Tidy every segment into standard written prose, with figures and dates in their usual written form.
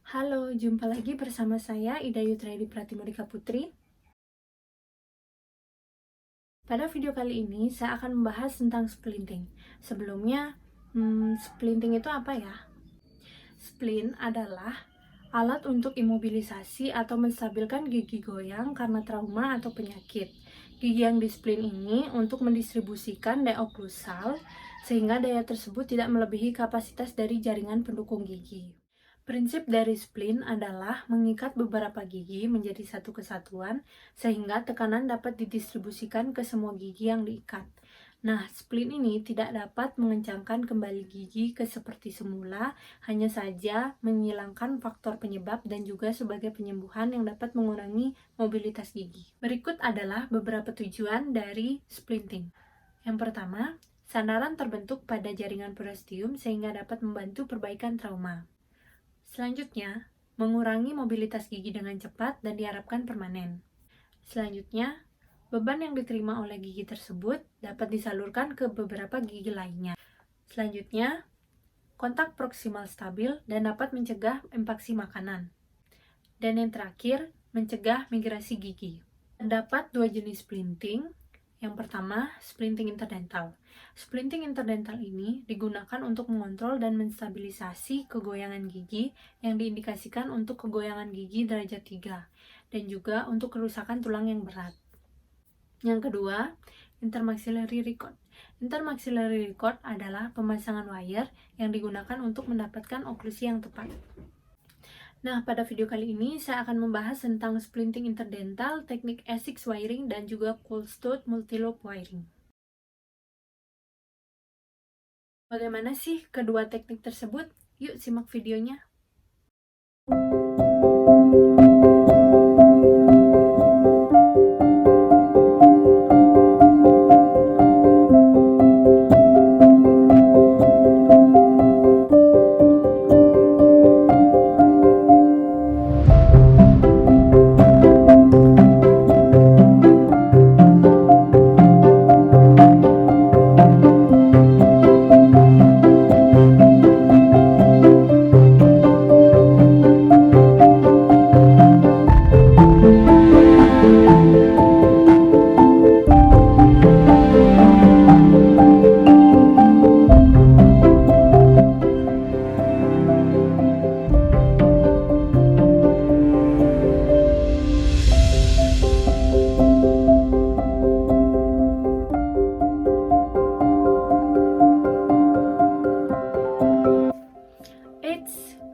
Halo, jumpa lagi bersama saya Ida Yutriadi Pratimodika Putri. Pada video kali ini, saya akan membahas tentang splinting. Sebelumnya, splinting itu apa ya? Splint adalah alat untuk imobilisasi atau menstabilkan gigi goyang karena trauma atau penyakit. Gigi yang di-splint ini untuk mendistribusikan daya oklusal, sehingga daya tersebut tidak melebihi kapasitas dari jaringan pendukung gigi. Prinsip dari splint adalah mengikat beberapa gigi menjadi satu kesatuan sehingga tekanan dapat didistribusikan ke semua gigi yang diikat. Nah, splint ini tidak dapat mengencangkan kembali gigi ke seperti semula, hanya saja menghilangkan faktor penyebab dan juga sebagai penyembuhan yang dapat mengurangi mobilitas gigi. Berikut adalah beberapa tujuan dari splinting. Yang pertama, sandaran terbentuk pada jaringan prosteum sehingga dapat membantu perbaikan trauma. Selanjutnya, mengurangi mobilitas gigi dengan cepat dan diharapkan permanen. Selanjutnya, beban yang diterima oleh gigi tersebut dapat disalurkan ke beberapa gigi lainnya. Selanjutnya, kontak proksimal stabil dan dapat mencegah impaksi makanan. Dan yang terakhir, mencegah migrasi gigi. Terdapat dua jenis splinting. Yang pertama, splinting interdental. Splinting interdental ini digunakan untuk mengontrol dan menstabilisasi kegoyangan gigi yang diindikasikan untuk kegoyangan gigi derajat 3 dan juga untuk kerusakan tulang yang berat. Yang kedua, intermaxillary record. Intermaxillary record adalah pemasangan wire yang digunakan untuk mendapatkan oklusi yang tepat. Nah, pada video kali ini saya akan membahas tentang splinting interdental, teknik E6 wiring, dan juga cold stud multilobe wiring. Bagaimana sih kedua teknik tersebut? Yuk simak videonya.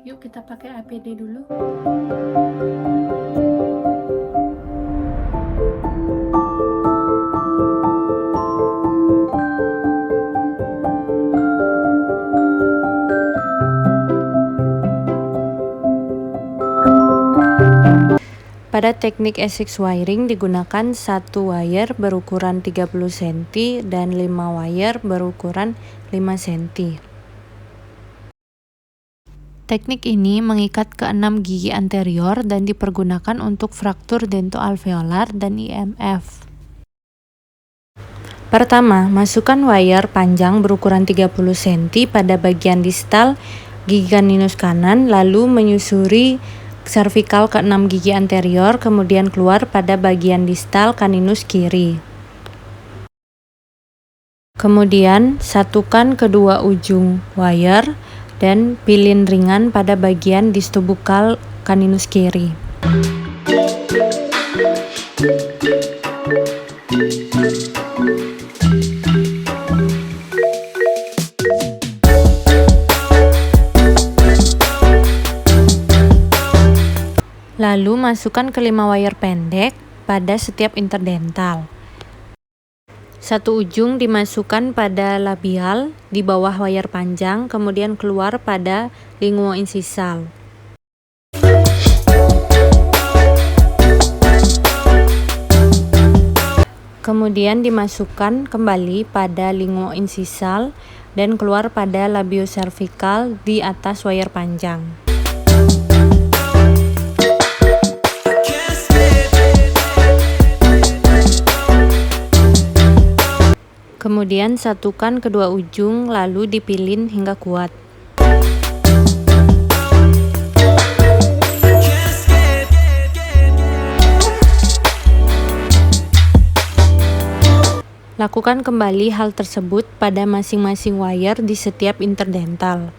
Yuk kita pakai APD dulu. Pada teknik E6 wiring digunakan satu wire berukuran 30 cm dan 5 wire berukuran 5 cm. Teknik ini mengikat ke-6 gigi anterior dan dipergunakan untuk fraktur dentoalveolar dan IMF. Pertama, masukkan wire panjang berukuran 30 cm pada bagian distal gigi caninus kanan, lalu menyusuri servikal ke-6 gigi anterior, kemudian keluar pada bagian distal caninus kiri. Kemudian, satukan kedua ujung wire dan pilin ringan pada bagian distobukal caninus kiri. Lalu masukkan kelima wire pendek pada setiap interdental. Satu ujung dimasukkan pada labial di bawah wire panjang, kemudian keluar pada linguoincisal. Kemudian dimasukkan kembali pada linguoincisal dan keluar pada labiocervical di atas wire panjang. Kemudian satukan kedua ujung lalu dipilin hingga kuat. Lakukan kembali hal tersebut pada masing-masing wire di setiap interdental.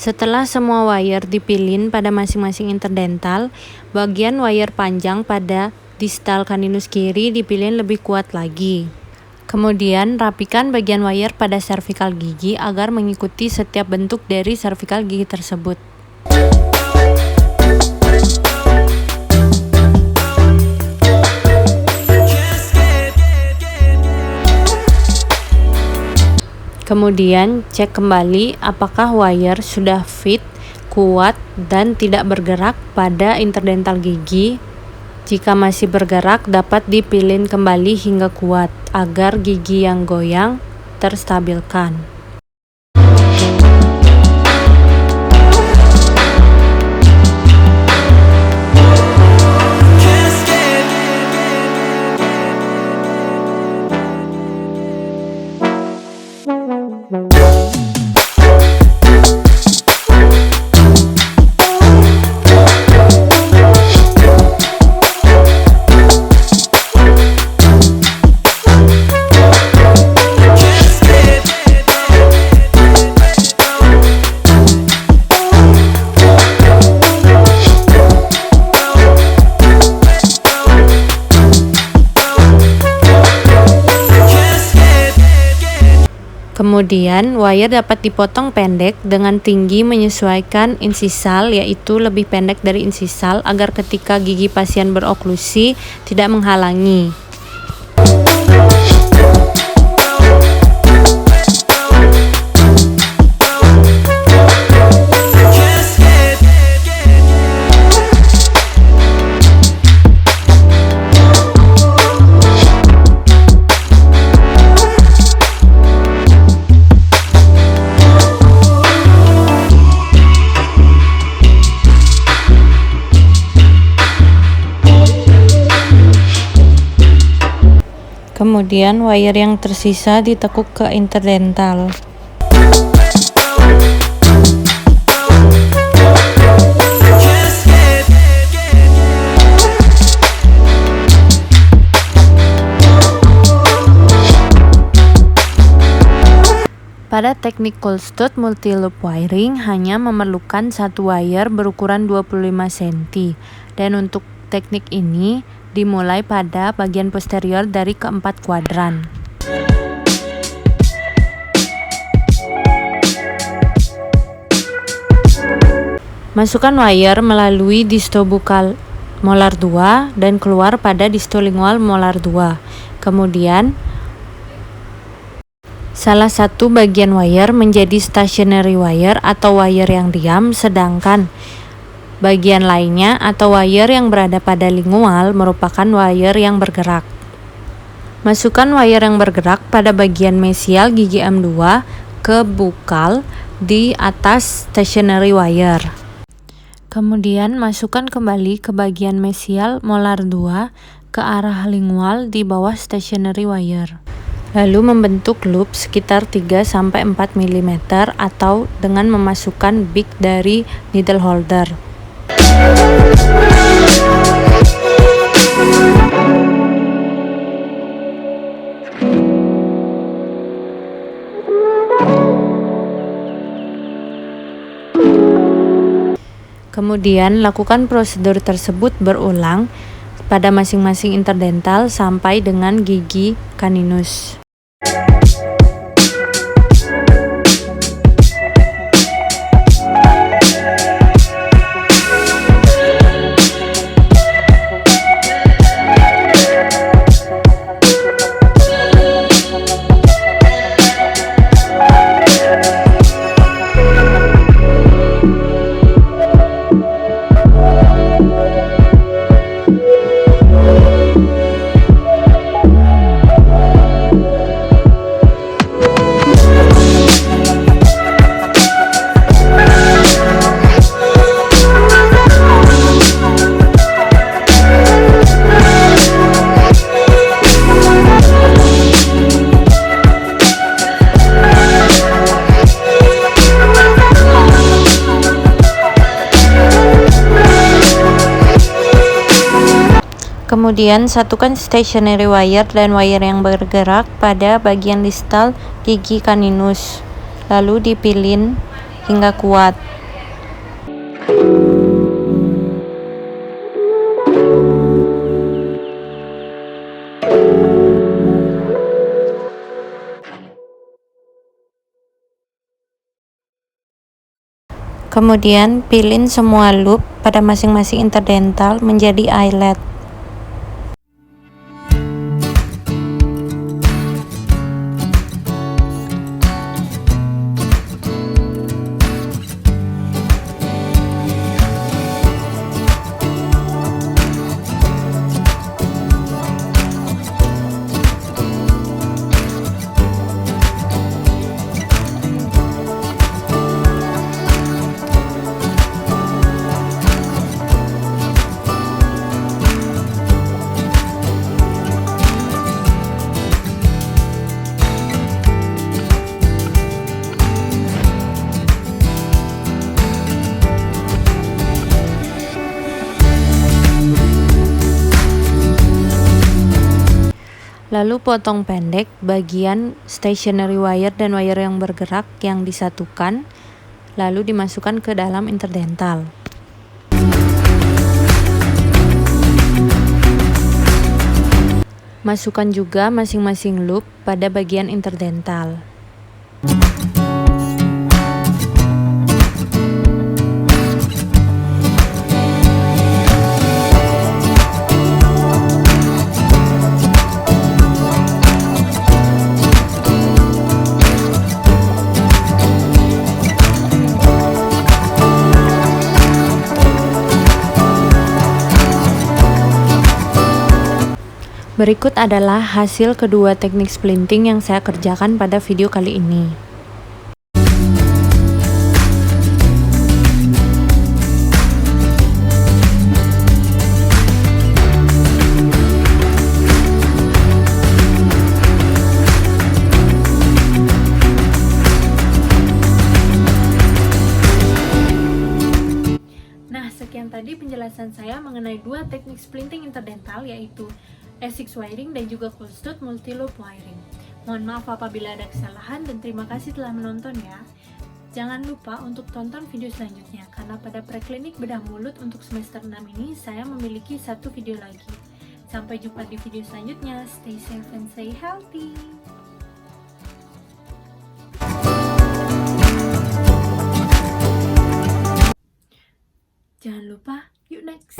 Setelah semua wire dipilin pada masing-masing interdental, bagian wire panjang pada distal caninus kiri dipilin lebih kuat lagi. Kemudian rapikan bagian wire pada cervical gigi agar mengikuti setiap bentuk dari cervical gigi tersebut. Kemudian cek kembali apakah wire sudah fit, kuat, dan tidak bergerak pada interdental gigi. Jika masih bergerak, dapat dipilin kembali hingga kuat agar gigi yang goyang terstabilkan. Kemudian, wire dapat dipotong pendek dengan tinggi menyesuaikan insisal, yaitu lebih pendek dari insisal agar ketika gigi pasien beroklusi tidak menghalangi. Kemudian wire yang tersisa ditekuk ke interdental. Pada teknik cold stud multi-loop wiring hanya memerlukan satu wire berukuran 25 cm, dan untuk teknik ini dimulai pada bagian posterior dari keempat kuadran. Masukkan wire melalui distobukal molar 2 dan keluar pada distolingual molar 2. Kemudian salah satu bagian wire menjadi stationary wire atau wire yang diam, sedangkan bagian lainnya atau wire yang berada pada lingual merupakan wire yang bergerak. Masukkan wire yang bergerak pada bagian mesial gigi M2 ke bukal di atas stationary wire. Kemudian masukkan kembali ke bagian mesial molar 2 ke arah lingual di bawah stationary wire. Lalu membentuk loop sekitar 3-4 mm atau dengan memasukkan big dari needle holder. Kemudian lakukan prosedur tersebut berulang pada masing-masing interdental sampai dengan gigi caninus. Kemudian satukan stationary wire dan wire yang bergerak pada bagian distal gigi caninus, lalu dipilin hingga kuat. Kemudian pilin semua loop pada masing-masing interdental menjadi eyelet. Lalu potong pendek bagian stationary wire dan wire yang bergerak yang disatukan, lalu dimasukkan ke dalam interdental. Masukkan juga masing-masing loop pada bagian interdental. Berikut adalah hasil kedua teknik splinting yang saya kerjakan pada video kali ini. Nah, sekian tadi penjelasan saya mengenai dua teknik splinting interdental, yaitu S6 wiring dan juga closed tooth multi-loop wiring. Mohon maaf apabila ada kesalahan dan terima kasih telah menonton ya. Jangan lupa untuk tonton video selanjutnya, karena pada preklinik bedah mulut untuk semester 6 ini saya memiliki satu video lagi. Sampai jumpa di video selanjutnya. Stay safe and stay healthy. Jangan lupa, yuk next!